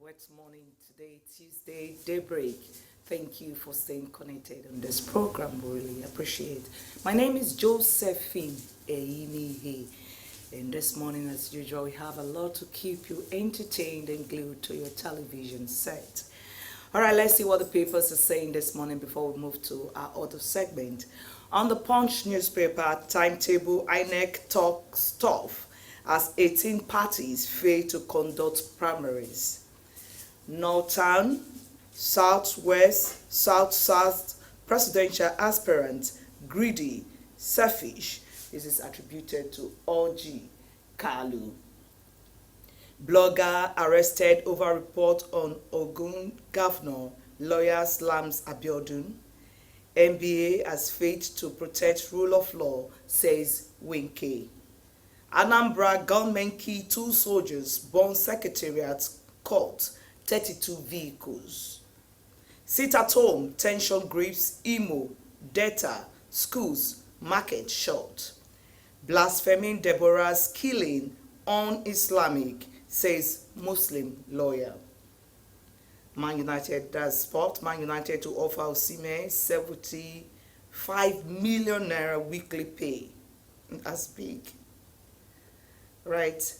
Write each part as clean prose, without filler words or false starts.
wet morning today, Tuesday, Daybreak. Thank you for staying connected on this program. Really appreciate. My name is Josephine Einihe. And this morning, as usual, we have a lot to keep you entertained and glued to your television set. All right, let's see what the papers are saying this morning before we move to our other segment. On the Punch newspaper, timetable, INEC talks tough as 18 parties fail to conduct primaries. Northern, Southwest, South-South presidential aspirant, greedy, selfish. This is attributed to Orji Kalu. Blogger arrested over report on Ogun governor, lawyer slams Abiodun. NBA has failed to protect rule of law, says Winke. Anambra gunmen kill 2 soldiers, burn secretariat, court, 32 vehicles. Sit at home, tension grips, Imo, Delta, schools, market short. Blaspheming Deborah's killing un-Islamic, says Muslim lawyer. Man United does sport. Man United to offer Osimhen 75 million naira weekly pay. That's big. Right.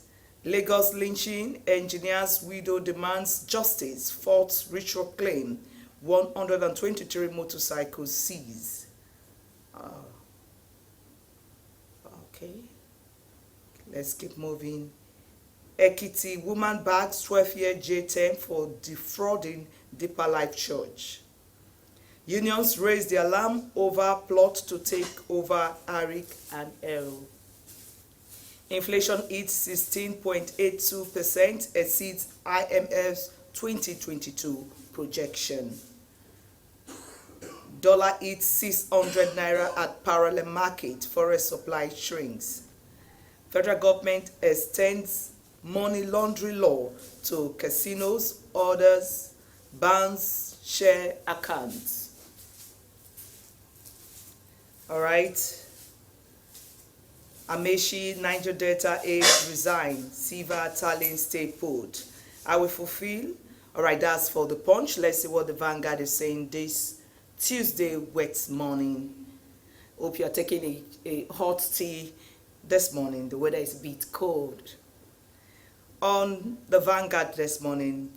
Lagos lynching, engineer's widow demands justice, false ritual claim, 123 motorcycles seized. Okay, let's keep moving. Ekiti woman bags 12-year jail term for defrauding Deeper Life Church. Unions raise the alarm over plot to take over Arik and Ero. Inflation hits 16.82%, exceeds IMF's 2022 projection. Dollar hits 600 naira at parallel market, forest supply shrinks. Federal government extends money laundering law to casinos, orders, bans, share accounts. All right. Amechi, Niger Delta aides resign. Siva, Tallinn stay put. I will fulfill. All right, that's for the Punch. Let's see what the Vanguard is saying this Tuesday wet morning. Hope you're taking a hot tea this morning. The weather is a bit cold. On the Vanguard this morning,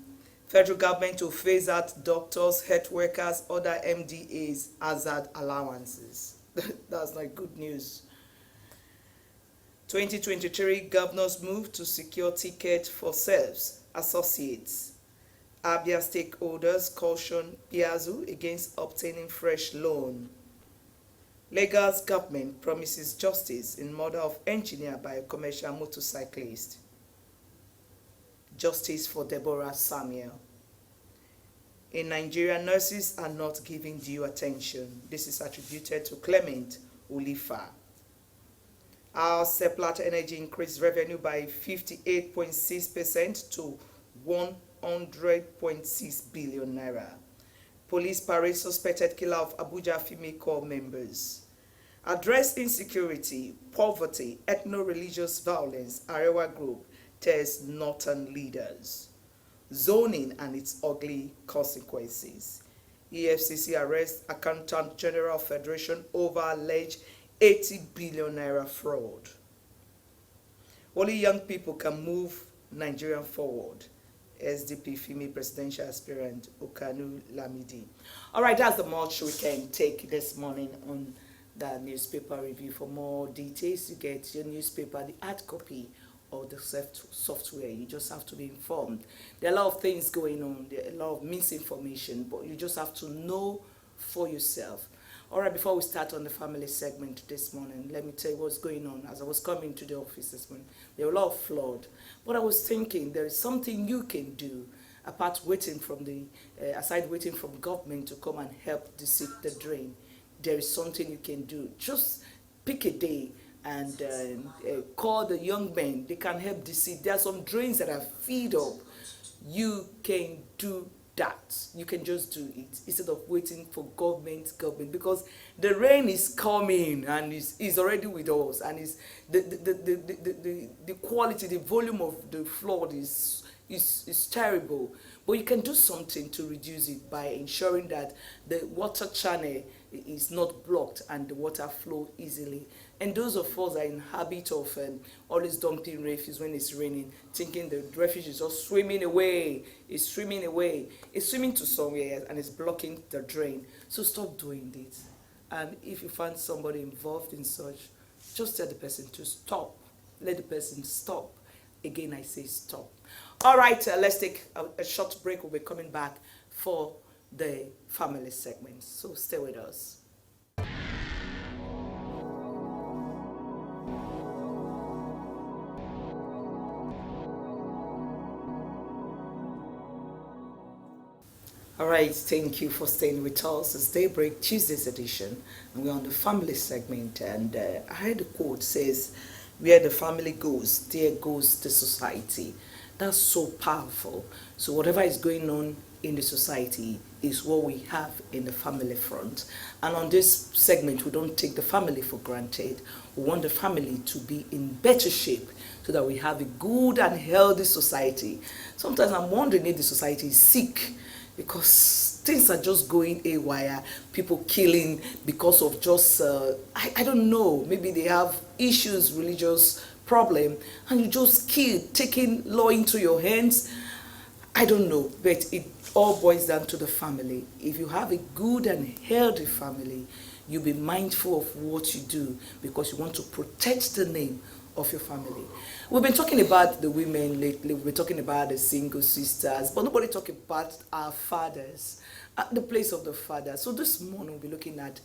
federal government to phase out doctors, health workers, other MDAs hazard allowances. That's not good news. 2023 governors move to secure ticket for selves, associates. Abia stakeholders caution Piazzu against obtaining fresh loan. Lagos government promises justice in murder of engineer by a commercial motorcyclist. Justice for Deborah Samuel. In Nigeria, nurses are not giving due attention. This is attributed to Clement Olifa. Our Seplat Energy increased revenue by 58.6% to 100.6 billion naira. Police parade suspected killer of Abuja female corps members. Address insecurity, poverty, ethno-religious violence, Arewa group tests northern leaders. Zoning and its ugly consequences. EFCC arrests Accountant General Federation over alleged 80 billion naira fraud. Only young people can move Nigeria forward. SDP female presidential aspirant Okanu Lamidi. All right, that's the much we can take this morning on the newspaper review. For more details, you get your newspaper, the hard copy or the software. You just have to be informed. There are a lot of things going on. There are a lot of misinformation, but you just have to know for yourself. All right, before we start on the family segment this morning, let me tell you what's going on. As I was coming to the office this morning, there were a lot of flood. But I was thinking there is something you can do apart waiting from aside waiting from government to come and help deseep the drain. There is something you can do. Just pick a day and call the young men. They can help deseep. There are some drains that are filled up. You can do that. You can just do it instead of waiting for government, because the rain is coming and is already with us, and is the quality, the volume of the flood is is terrible. But you can do something to reduce it by ensuring that the water channel is not blocked and the water flow easily. And those of us that are in habit of always dumping refuse when it's raining, thinking the refuse is just swimming away, it's swimming away, it's swimming to somewhere and it's blocking the drain. So stop doing this. And if you find somebody involved in such, just tell the person to stop. Let the person stop. Again, I say stop. All right, let's take a short break. We'll be coming back for the family segment. So stay with us. All right, thank you for staying with us. It's Daybreak Tuesday's edition, and we're on the family segment. And I heard the quote says, "Where the family goes, there goes the society." That's so powerful. So whatever is going on in the society is what we have in the family front. And on this segment, we don't take the family for granted. We want the family to be in better shape so that we have a good and healthy society. Sometimes I'm wondering if the society is sick, because things are just going haywire, people killing because of just, I don't know, maybe they have issues, religious problem, and you just kill, taking law into your hands. I don't know, but it all boils down to the family. If you have a good and healthy family, you'll be mindful of what you do because you want to protect the name of your family. We've been talking about the women lately, we've been talking about the single sisters, but nobody talk about our fathers, at the place of the father. So this morning we'll be looking at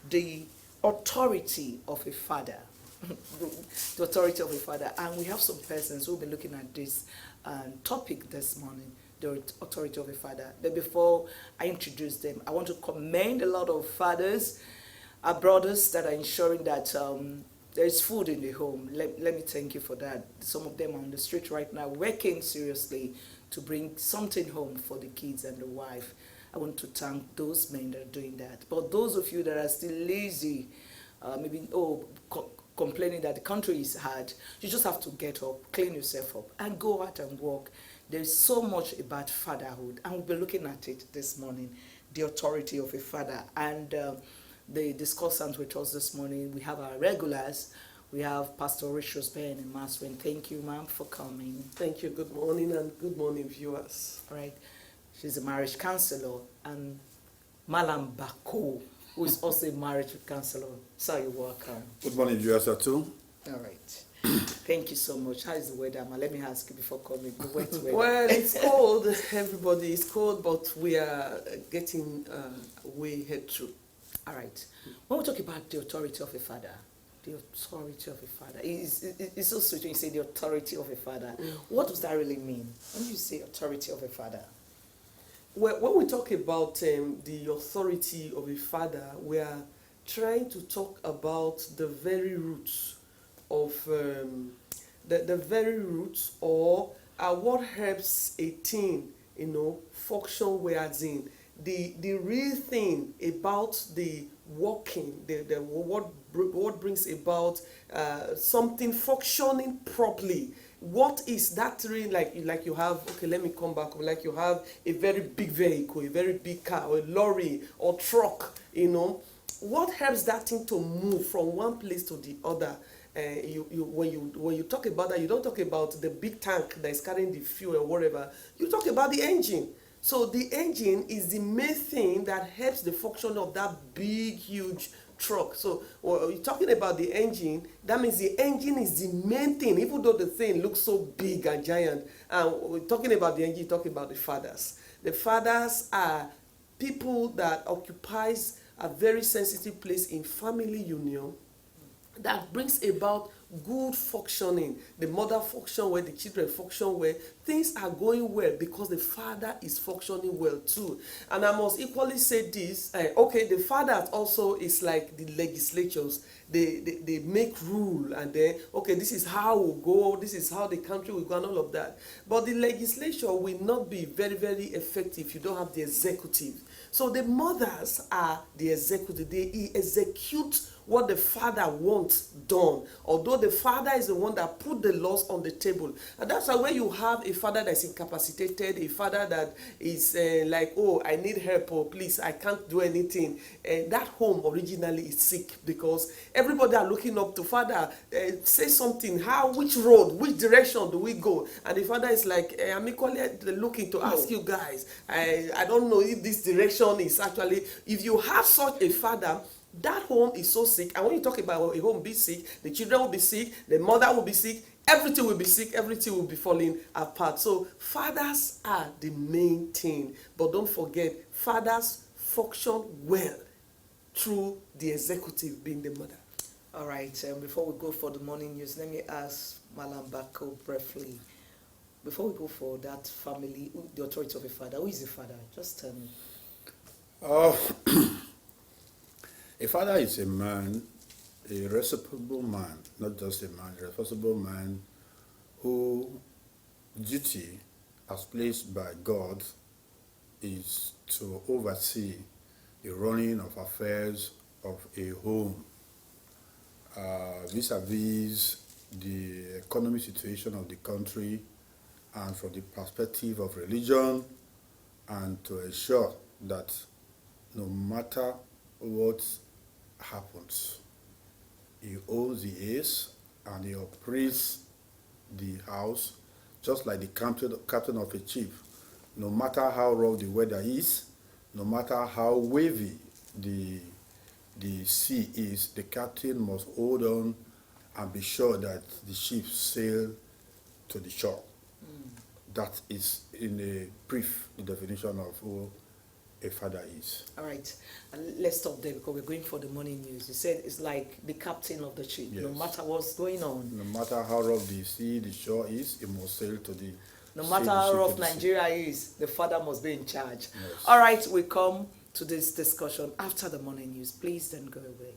the authority of a father. The authority of a father. And we have some persons who will be looking at this topic this morning, the authority of a father. But before I introduce them, I want to commend a lot of fathers, our brothers that are ensuring that there is food in the home. Let me thank you for that. Some of them are on the street right now working seriously to bring something home for the kids and the wife. I want to thank those men that are doing that. But those of you that are still lazy, maybe complaining that the country is hard, you just have to get up, clean yourself up, and go out and work. There's so much about fatherhood, and we'll be looking at it this morning, the authority of a father. And the discussants with us this morning, we have our regulars. We have Pastor Rachel Ben and Maswin. Thank you, ma'am, for coming. Thank you. Good morning, and good morning, viewers. All right. She's a marriage counselor. And Malam Bako, who is also a marriage counselor. So you're welcome. Good morning, viewers, too. All right. Thank you so much. How is the weather, ma? Let me ask you before coming. The wet weather. Well, it's cold. Everybody is cold, but we are getting way head through. All right. When we talk about the authority of a father, the authority of a father, it's so sweet when you say the authority of a father. What does that really mean? When you say authority of a father? Well, when we talk about the authority of a father, we are trying to talk about the very roots of the very roots, or what helps a teen, function, whereas in the real thing about the working, what brings about something functioning properly. What is that really like you have, okay, let me come back, like you have a very big vehicle, a very big car, or a lorry or truck, what helps that thing to move from one place to the other? When you talk about that, you don't talk about the big tank that is carrying the fuel or whatever. You talk about the engine. So the engine is the main thing that helps the function of that big, huge truck. So when you're talking about the engine, that means the engine is the main thing, even though the thing looks so big and giant. And we're talking about the engine, you're talking about the fathers. The fathers are people that occupies a very sensitive place in family union that brings about good functioning. The mother function well, the children function well, things are going well because the father is functioning well too. And I must equally say this, okay, the father also is like the legislatures. They make rule, and then, okay, this is how we'll go, this is how the country will go, and all of that. But the legislature will not be very, very effective if you don't have the executive. So the mothers are the executive. They execute what the father wants done, although the father is the one that put the laws on the table. And that's why when you have a father that's incapacitated, a father that is like, oh, I need help, or please, I can't do anything, and that home originally is sick, because everybody are looking up to father, say something, which road, which direction do we go? And the father is like, I'm equally looking to ask you guys, I don't know if this direction is actually, if you have such a father, that home is so sick. And when you talk about a home be sick, the children will be sick, the mother will be sick, everything will be sick, everything will be falling apart. So fathers are the main thing. But don't forget, fathers function well through the executive being the mother. All right, before we go for the morning news, let me ask Malam Bako briefly. Before we go for that family, the authority of a father, who is the father? Just tell me. A father is a man, a responsible man, not just a man, a responsible man who duty as placed by God is to oversee the running of affairs of a home, vis-a-vis the economic situation of the country and from the perspective of religion, and to ensure that no matter what happens, he owns the ace and he operates the house just like the captain of a ship. No matter how rough the weather is, no matter how wavy the sea is, the captain must hold on and be sure that the ship sail to the shore. That is, in a brief, the definition of who a father is. All right, and let's stop there because we're going for the morning news. You said it's like the captain of the ship. Yes. No matter what's going on. No matter how rough the sea, the shore is, it must sail to the No matter how rough Nigeria is, the father must be in charge. Yes. All right, we come to this discussion after the morning news. Please don't go away.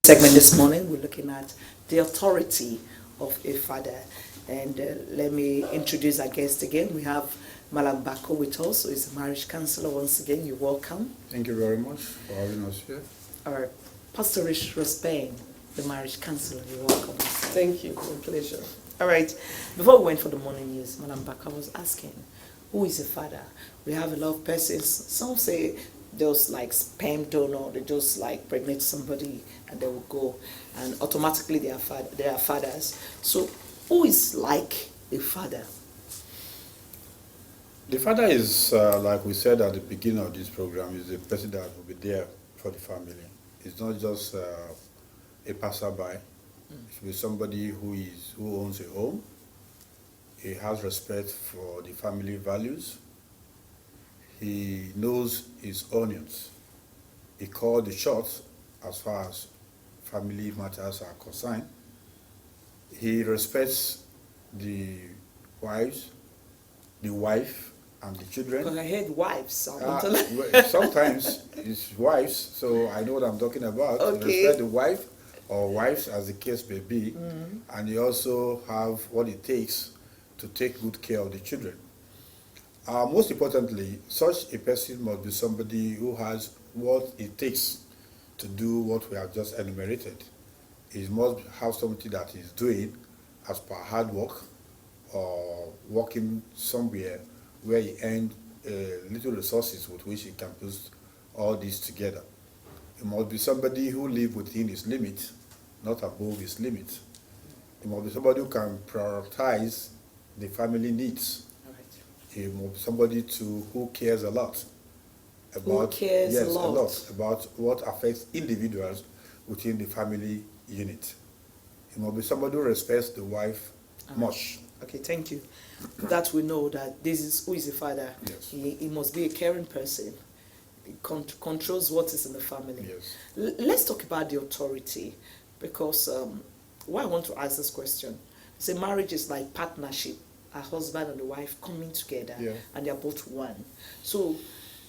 Segment this morning, we're looking at the authority of a father. And let me introduce our guest again. We have Malam Bako with us, who is a marriage counselor. Once again, you're welcome. Thank you very much for having us here. Our Pastor Rich Rospain, the marriage counselor, you're welcome. Thank you, my pleasure. All right, before we went for the morning news, Malam Bako was asking, who is a father? We have a lot of persons. Some say just like sperm donor, they just like pregnant somebody and they will go, and automatically they are fathers. So who is like a father? The father is, like we said at the beginning of this program, is the person that will be there for the family. It's not just a passerby. It should be somebody who owns a home. He has respect for the family values. He knows his onions. He calls the shots as far as family matters are concerned. He respects the wife, and the children. Because I heard wives. Sometimes it's wives, so I know what I'm talking about. Okay. Respect the wife or wives, as the case may be, and you also have what it takes to take good care of the children. Most importantly, such a person must be somebody who has what it takes to do what we have just enumerated. He must have something that he's doing as per hard work or working somewhere where he earned little resources with which he can put all this together. He must be somebody who lives within his limit, not above his limit. He must be somebody who can prioritize the family needs. He must be somebody who cares a lot about a lot about what affects individuals within the family unit. He must be somebody who respects the wife much. Okay, thank you. That we know that this is who is a father. Yes. He must be a caring person. He controls what is in the family. Yes. Let's talk about the authority, because why I want to ask this question. Say marriage is like partnership. A husband and a wife coming together, Yeah. and they are both one. So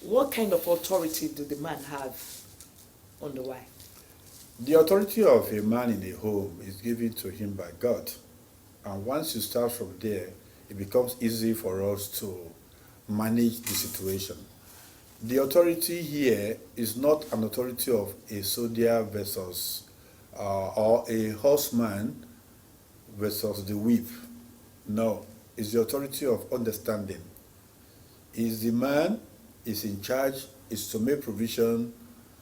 what kind of authority do the man have on the wife? The authority of a man in a home is given to him by God. And once you start from there, it becomes easy for us to manage the situation. The authority here is not an authority of a soldier versus or a horseman versus the whip. No, it's the authority of understanding. Is the man is in charge, is to make provision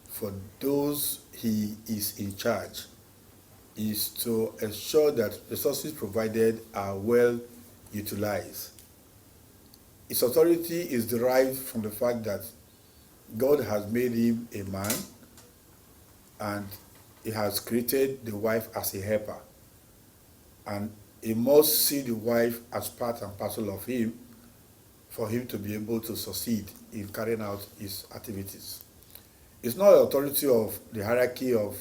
for those he is in charge, is to ensure that resources provided are well utilized. His authority is derived from the fact that God has made him a man and he has created the wife as a helper. And he must see the wife as part and parcel of him for him to be able to succeed in carrying out his activities. It's not the authority of the hierarchy of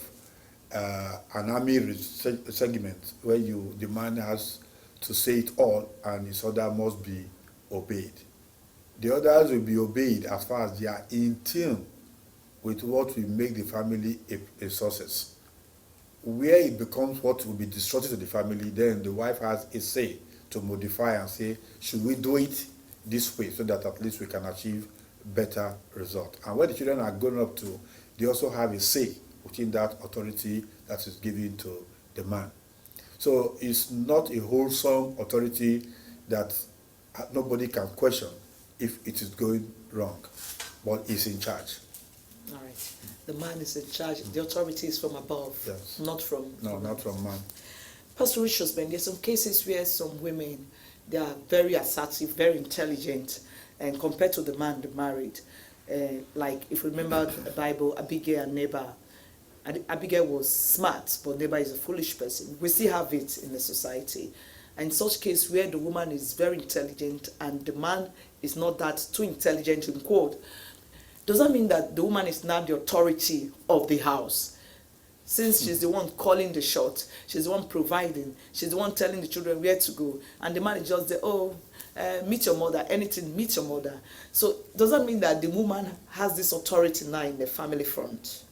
an army segment where the man has to say it all and his order must be obeyed. The others will be obeyed as far as they are in tune with what will make the family a success. Where it becomes what will be destructive to the family, then the wife has a say to modify and say, should we do it this way so that at least we can achieve better result. And when the children are grown up to, they also have a say within that authority that is given to the man. So it's not a wholesome authority that nobody can question if it is going wrong, but he's in charge. All right. The man is in charge. The authority is from above, Yes. not from... No, not from man. Pastor Richard, there's some cases where some women, they are very assertive, very intelligent, and compared to the man they married. Like, if you remember the Bible, Abigail and Nabal. And Abigail was smart, but Nabal is a foolish person. We still have it in the society. And in such case where the woman is very intelligent and the man is not that too intelligent, in quote, does that mean that the woman is now the authority of the house? Since she's the one calling the shot, she's the one providing, she's the one telling the children where to go, and the man is just there, meet your mother, anything, meet your mother. So does that mean that the woman has this authority now in the family front?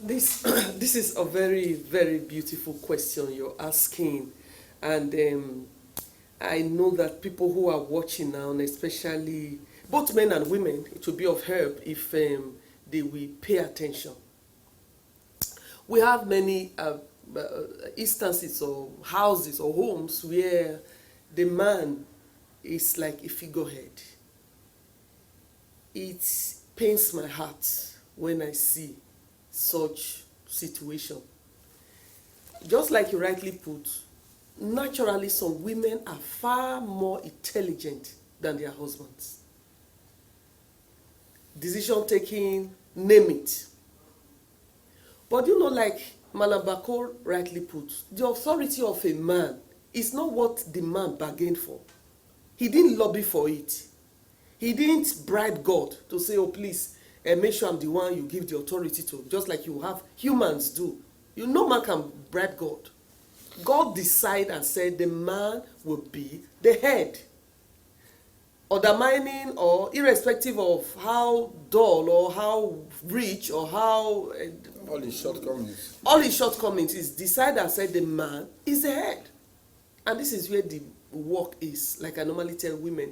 This is a very, very beautiful question you're asking. And I know that people who are watching now, and especially both men and women, it will be of help if they will pay attention. We have many instances or houses or homes where the man is like a figurehead. It pains my heart when I see such situation. Just like you rightly put, naturally some women are far more intelligent than their husbands. Decision taking, name it. But you know, like Malabako rightly put, the authority of a man is not what the man bargained for. He didn't lobby for it. He didn't bribe God to say, oh please, make sure I'm the one you give the authority to, just like you have humans do. You know, man can bribe God. God decided and said the man will be the head. Undermining or irrespective of how dull or how rich or how... All his shortcomings. All his shortcomings is decided and said the man is the head. And this is where the work is, like I normally tell women.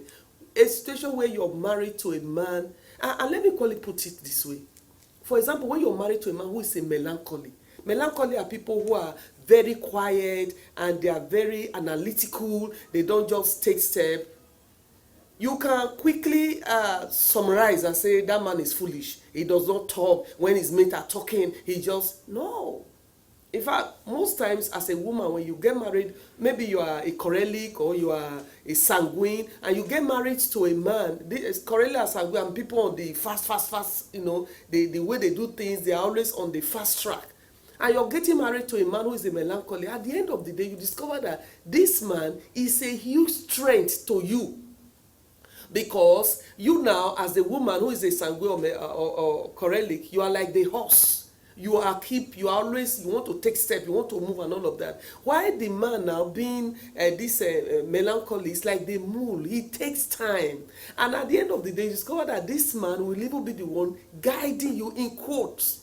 A situation where you're married to a man, and let me put it this way. For example, when you're married to a man who is a melancholy are people who are very quiet and they are very analytical, they don't just take steps. You can quickly summarize and say that man is foolish. He does not talk. When his mates are talking, he just, no. In fact, most times as a woman, when you get married, maybe you are a choleric or you are a sanguine, and you get married to a man, choleric and sanguine, and people on the fast, you know, the way they do things, they are always on the fast track. And you're getting married to a man who is a melancholy. At the end of the day, you discover that this man is a huge strength to you. Because you now, as a woman who is a sanguine or choleric, you are like the horse. you are always, you want to take steps, you want to move and all of that. Why the man now being this melancholy, it's like the mule, it takes time. And at the end of the day, you discover that this man will even be the one guiding you in quotes.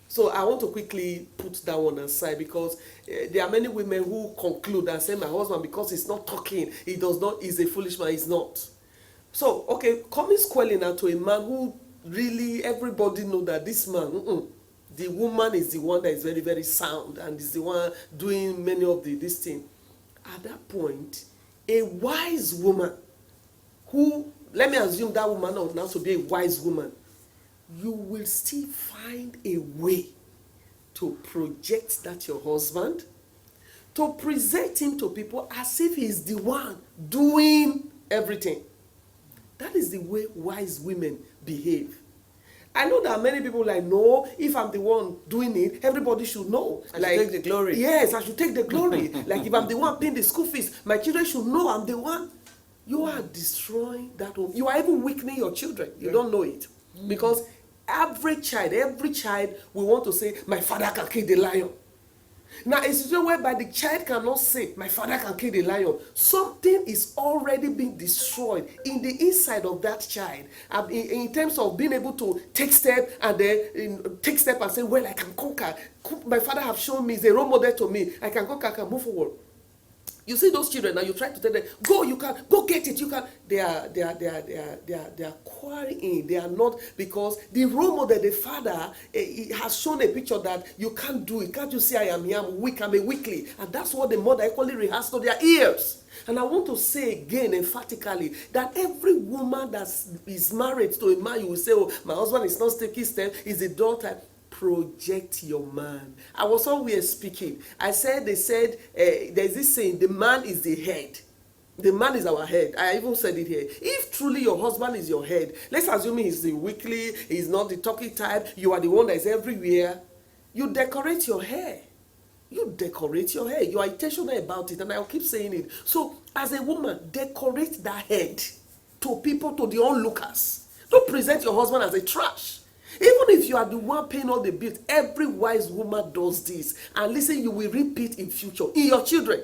So I want to quickly put that one aside, because there are many women who conclude and say, my husband, because he's not talking, he's a foolish man. He's not. So, okay, coming squarely now to a man who really, everybody know that this man, the woman is the one that is very, very sound and is the one doing many of this thing. At that point, a wise woman who, let me assume that woman ought now to be a wise woman, you will still find a way to project that your husband, to present him to people as if he's the one doing everything. That is the way wise women behave. I know that many people like, no, if I'm the one doing it, everybody should know. I should take the glory. Yes, I should take the glory. Like if I'm the one paying the school fees, my children should know I'm the one. You are destroying that home. You are even weakening your children. You don't know it. Because every child will want to say, my father can kill the lion. Now, a situation whereby the child cannot say, my father can kill the lion. Something is already being destroyed in the inside of that child. In terms of being able to take step and say, well, I can conquer. My father have shown me, he's a role model to me. I can conquer, I can move forward. You see those children, and you try to tell them, go, you can, go get it, you can. They are quarrying. They are not, because the role model, the father, has shown a picture that you can't do it. Can't you see I am here, I'm weak, I'm a weakling. And that's what the mother equally rehearsed to their ears. And I want to say again emphatically that every woman that is married to a man, you will say, oh, my husband is not taking steps, is a daughter. Project your man. I was always speaking. They said, there's this saying, the man is the head. The man is our head. I even said it here. If truly your husband is your head, let's assume he's the weakly, he's not the talking type, you are the one that is everywhere, you decorate your hair. You decorate your hair. You are intentional about it, and I'll keep saying it. So, as a woman, decorate that head to people, to the onlookers. Don't present your husband as a trash. Even if you are the one paying all the bills, every wise woman does this. And listen, you will repeat in future, in your children.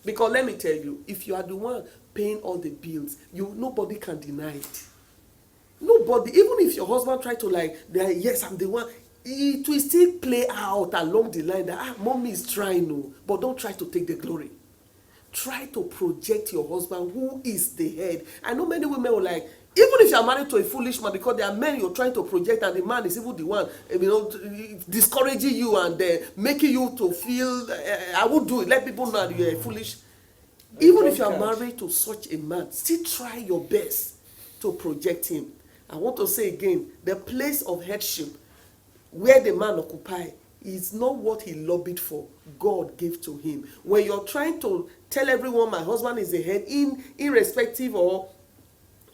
Because let me tell you, if you are the one paying all the bills, nobody can deny it. Nobody, even if your husband try to yes, I'm the one, it will still play out along the line that, mommy is trying, no. But don't try to take the glory. Try to project your husband who is the head. I know many women will even if you are married to a foolish man, because there are men you're trying to project and the man is even the one, discouraging you and making you to feel, I won't do it, let people know that you're foolish. Even if you are married to such a man, still try your best to project him. I want to say again, the place of headship where the man occupies is not what he lobbied for. God gave to him. When you're trying to tell everyone my husband is the head, irrespective or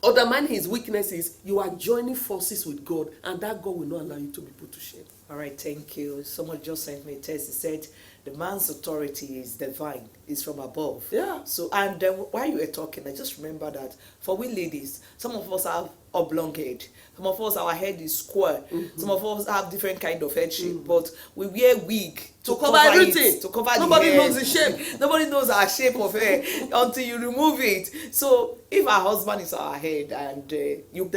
undermine his weaknesses, you are joining forces with God, and that God will not allow you to be put to shame. All right, thank you. Someone just sent me a text. He said the man's authority is divine, is from above. Yeah. So, and while you were talking, I just remember that for we ladies, some of us have oblong head. Some of us, our head is square. Some of us have different kind of head shape, but we wear wig to cover everything. It, to cover Nobody the knows the shape. Nobody knows our shape of hair until you remove it. So if our husband is our head and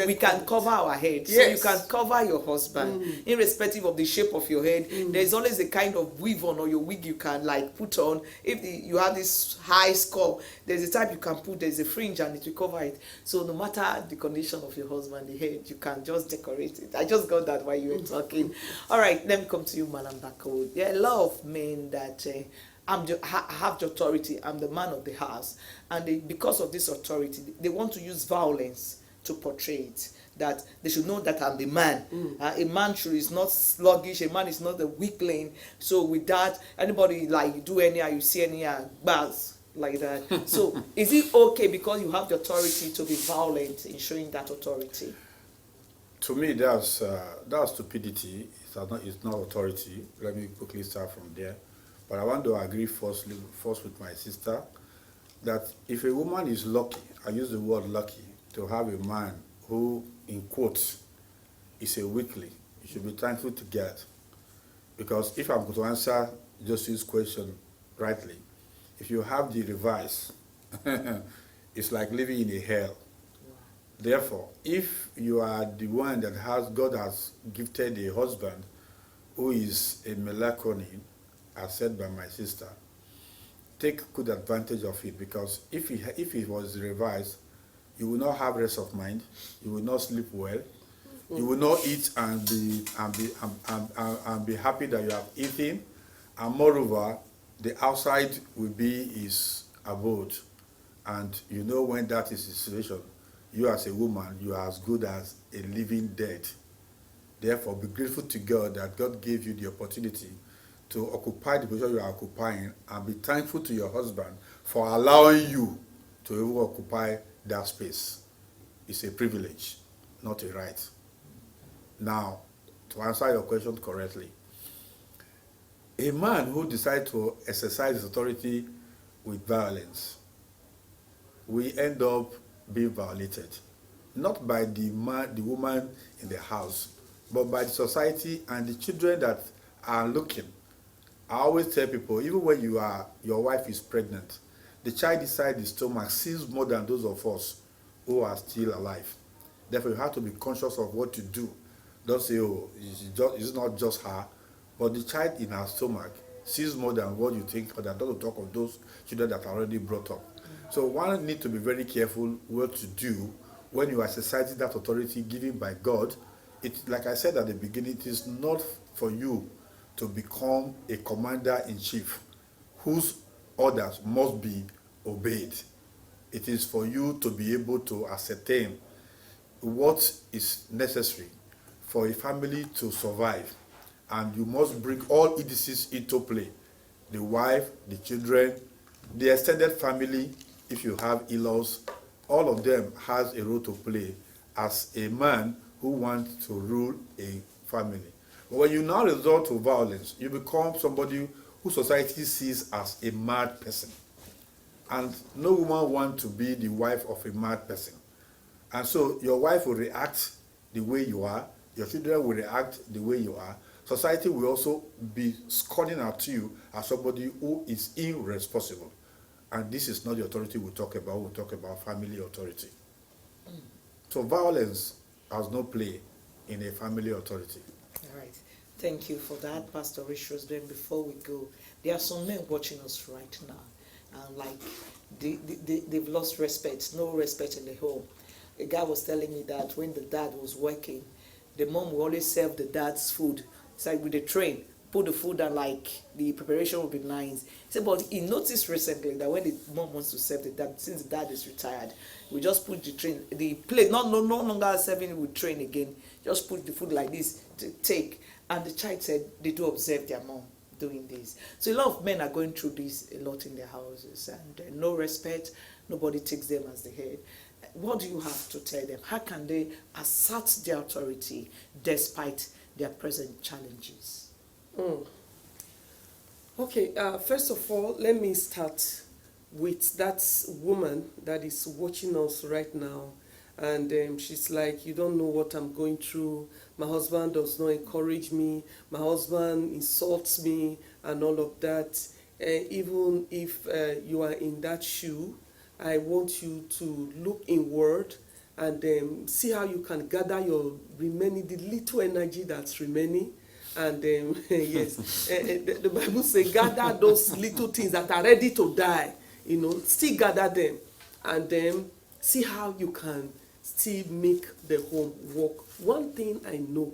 we can cover our head, so you can cover your husband irrespective of the shape of your head. There's always a kind of weave on or your wig you can put on. If you have this high skull, there's a type you can put, there's a fringe and it will cover it. So no matter the condition of your husband, the head, you can just decorate it. I just got that while you were talking. All right, let me come to you, Madam Bako. There are a lot of men that have the authority. I'm the man of the house, and because of this authority, they want to use violence to portray it. That they should know that I'm the man. A man is not sluggish. A man is not a weakling. So with that, anybody you do anyhow, you see anyhow, buzz like that. So is it okay because you have the authority to be violent in showing that authority? To me, that's stupidity. It's not authority. Let me quickly start from there. But I want to agree first with my sister that if a woman is lucky, I use the word lucky, to have a man who, in quotes, is a weakling, you should be thankful to God. Because if I'm going to answer Josie's question rightly, if you have the reverse, it's like living in a hell. Therefore, if you are the one that God has gifted a husband who is a melatonin, as said by my sister, take good advantage of it, because if it was revised, you will not have rest of mind, you will not sleep well, you will not eat and be happy that you have eaten, and moreover, the outside will be his abode, and you know when that is the situation, you as a woman, you are as good as a living dead. Therefore, be grateful to God that God gave you the opportunity to occupy the position you are occupying, and be thankful to your husband for allowing you to even occupy that space. It's a privilege, not a right. Now, to answer your question correctly, a man who decides to exercise his authority with violence will end up being violated, not by the woman in the house, but by the society and the children that are looking. I always tell people, even when your wife is pregnant, the child inside the stomach sees more than those of us who are still alive. Therefore, you have to be conscious of what you do. Don't say, oh, it's not just her, but the child in her stomach sees more than what you think, or that doesn't talk of those children that are already brought up. So one needs to be very careful what to do when you are exercising that authority given by God. It, like I said at the beginning, it is not for you to become a commander-in-chief whose orders must be obeyed. It is for you to be able to ascertain what is necessary for a family to survive. And you must bring all indices into play. The wife, the children, the extended family, if you have in-laws, all of them has a role to play as a man who wants to rule a family. But when you now resort to violence, you become somebody who society sees as a mad person. And no woman wants to be the wife of a mad person. And so your wife will react the way you are, your children will react the way you are. Society will also be scorning at you as somebody who is irresponsible. And this is not the authority we talk about family authority. So violence has no play in a family authority. All right. Thank you for that, Pastor Richards. Then before we go, there are some men watching us right now. They've lost respect, no respect in the home. A guy was telling me that when the dad was working, the mom will always serve the dad's food. It's like with the train, put the food and like the preparation will be nice. He said, but he noticed recently that when the mom wants to serve the dad, since the dad is retired, we just put the plate, no longer serving it with train again, just put the food like this to take. And the child said they do observe their mom doing this. So a lot of men are going through this a lot in their houses, and no respect, nobody takes them as the head. What do you have to tell them? How can they assert their authority despite their present challenges? Okay, first of all, let me start with that woman that is watching us right now. And she's like, you don't know what I'm going through. My husband does not encourage me. My husband insults me and all of that. Even if you are in that shoe, I want you to look inward and see how you can gather your the little energy that's remaining. And yes, the Bible says, gather those little things that are ready to die. Still gather them, and then see how you can still make the home work. One thing I know,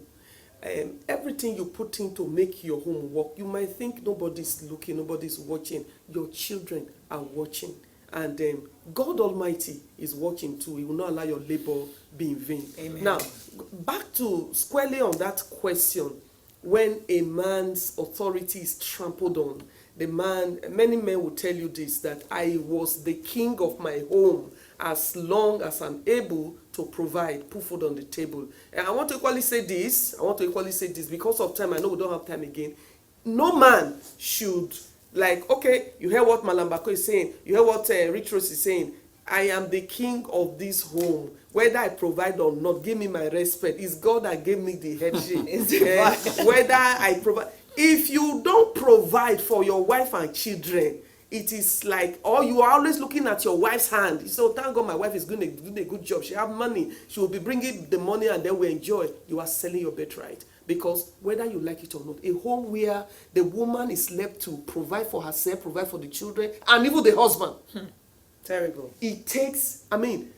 everything you put in to make your home work, you might think nobody's looking, nobody's watching. Your children are watching. And God Almighty is watching too. He will not allow your labor be in vain. Amen. Now, back to squarely on that question, when a man's authority is trampled on, many men will tell you this, that I was the king of my home as long as I'm able to put food on the table. And I want to equally say this because of time. I know we don't have time again. No man should, okay, you hear what Malambako is saying, you hear what Rich Rose is saying, I am the king of this home. Whether I provide or not, give me my respect. It's God that gave me the headship. Whether I provide, If you don't provide for your wife and children, it is like, or you are always looking at your wife's hand. So thank God my wife is doing a good job. She have money. She will be bringing the money and then we enjoy. You are selling your birthright. Because whether you like it or not, a home where the woman is left to provide for herself, provide for the children, and even the husband. Terrible. It takes, I mean,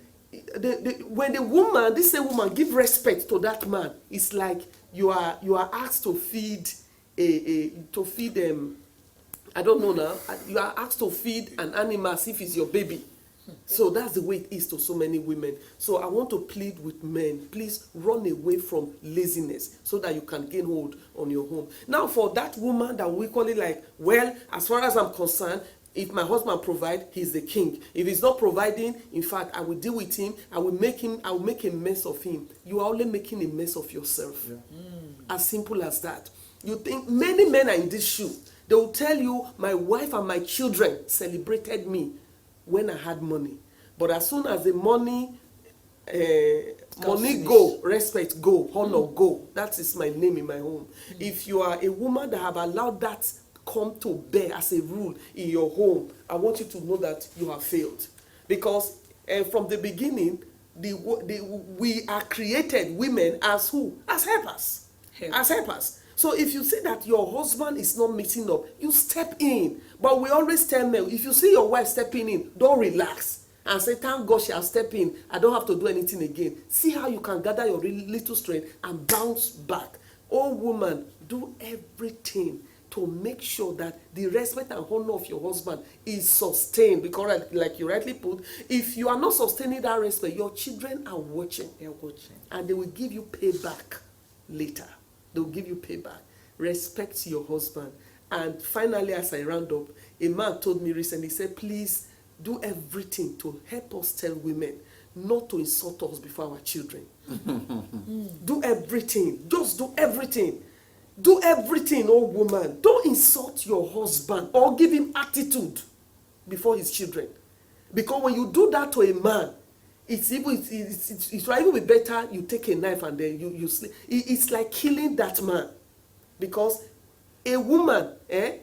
when the woman, this same woman, give respect to that man, it's like you are asked to feed I don't know now. You are asked to feed an animal as if it's your baby. So that's the way it is to so many women. So I want to plead with men, please run away from laziness so that you can gain hold on your home. Now for that woman that we call it like, well, as far as I'm concerned, if my husband provide, he's the king. If he's not providing, in fact, I will deal with him. I will make a mess of him. You are only making a mess of yourself. Yeah. As simple as that. You think many men are in this shoe. They will tell you, my wife and my children celebrated me when I had money. But as soon as the money go, respect go, honor go. That is my name in my home. If you are a woman that have allowed that come to bear as a rule in your home, I want you to know that you have failed. Because from the beginning, we are created women as who? As helpers. As helpers. So if you see that your husband is not meeting up, you step in. But we always tell men, if you see your wife stepping in, don't relax and say, thank God she has stepped in. I don't have to do anything again. See how you can gather your little strength and bounce back. Oh woman, do everything to make sure that the respect and honor of your husband is sustained. Because like you rightly put, if you are not sustaining that respect, your children are watching. They're watching. And they will give you payback later. They'll give you payback. Respect your husband. And finally, as I round up, a man told me recently, he said, please do everything to help us tell women not to insult us before our children. Do everything. Just do everything. Do everything, oh woman. Don't insult your husband or give him attitude before his children. Because when you do that to a man, it's even be better you take a knife and then you sleep. It's like killing that man. Because a woman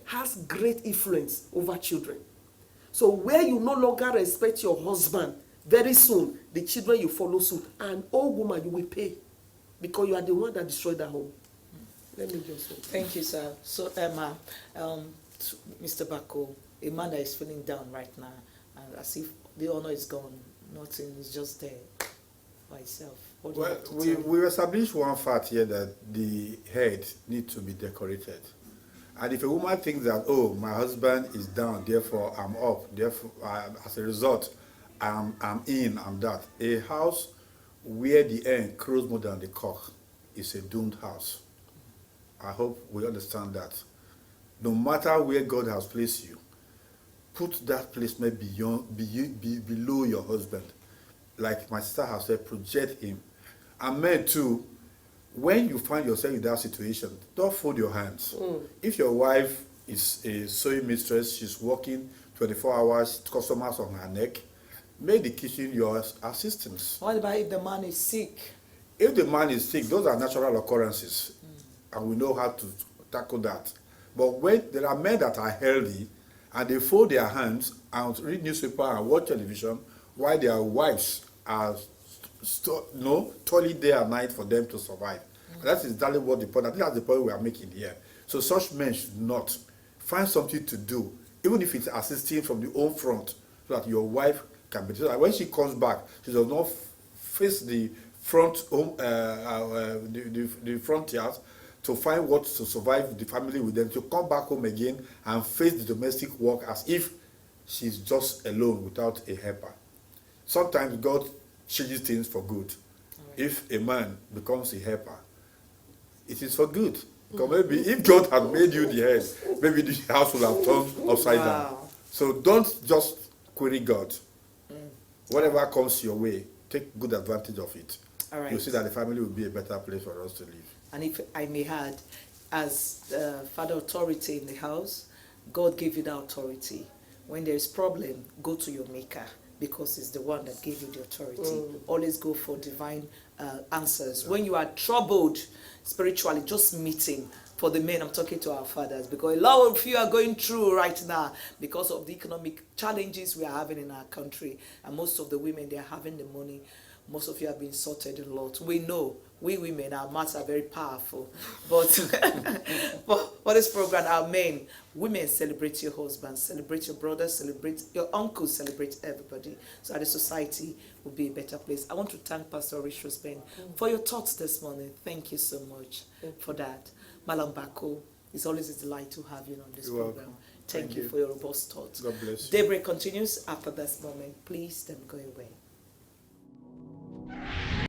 has great influence over children. So where you no longer respect your husband, very soon, the children you follow suit. And oh woman, you will pay. Because you are the one that destroyed that home. Let me just say. Thank you, sir. So, Emma, Mr. Bako, a man that is feeling down right now, and as if the honor is gone, nothing is just there by itself. Well, we established one fact here that the head needs to be decorated. And if a woman thinks that, oh, my husband is down, therefore I'm up, therefore as a result, I'm in, I'm that. A house where the hen crows more than the cock is a doomed house. I hope we understand that. No matter where God has placed you, put that placement below your husband. Like my sister has said, project him. And men too, when you find yourself in that situation, don't fold your hands. If your wife is a sewing mistress, she's working 24 hours, customers on her neck, make the kitchen your assistance. What about if the man is sick? If the man is sick, those are natural occurrences. And we know how to tackle that. But when there are men that are healthy and they fold their hands and read newspaper and watch television while their wives are toiling day and night for them to survive. That is exactly what the point. I think that's the point we are making here. So such men should not find something to do, even if it's assisting from the home front, so that your wife can be. So that when she comes back, she does not face the front home, the frontiers, to find what to survive the family with them, to come back home again and face the domestic work as if she's just alone without a helper. Sometimes God changes things for good. Right. If a man becomes a helper, it is for good. Because maybe if God had made you the head, maybe the house would have turned upside down. So don't just query God. Whatever comes your way, take good advantage of it. All right. You'll see that the family will be a better place for us to live. And if I may add, as father authority in the house, God gave you the authority. When there is problem, go to your maker, because it's the one that gave you the authority. Always go for divine answers. Yeah. When you are troubled spiritually, just meet him. For the men, I'm talking to our fathers, because a lot of you are going through right now because of the economic challenges we are having in our country. And most of the women, they are having the money. Most of you have been sorted a lot. We know, we women, our mouths are very powerful. But for this program, our men, women, celebrate your husbands, celebrate your brothers, celebrate your uncles, celebrate everybody. So that the society will be a better place. I want to thank Pastor Richard Ben for your thoughts this morning. Thank you so much for that. Malam Bako, it's always a delight to have you on this You're program. welcome. Thank you for your robust thoughts. God bless you. Daybreak continues after this moment. Please don't go away.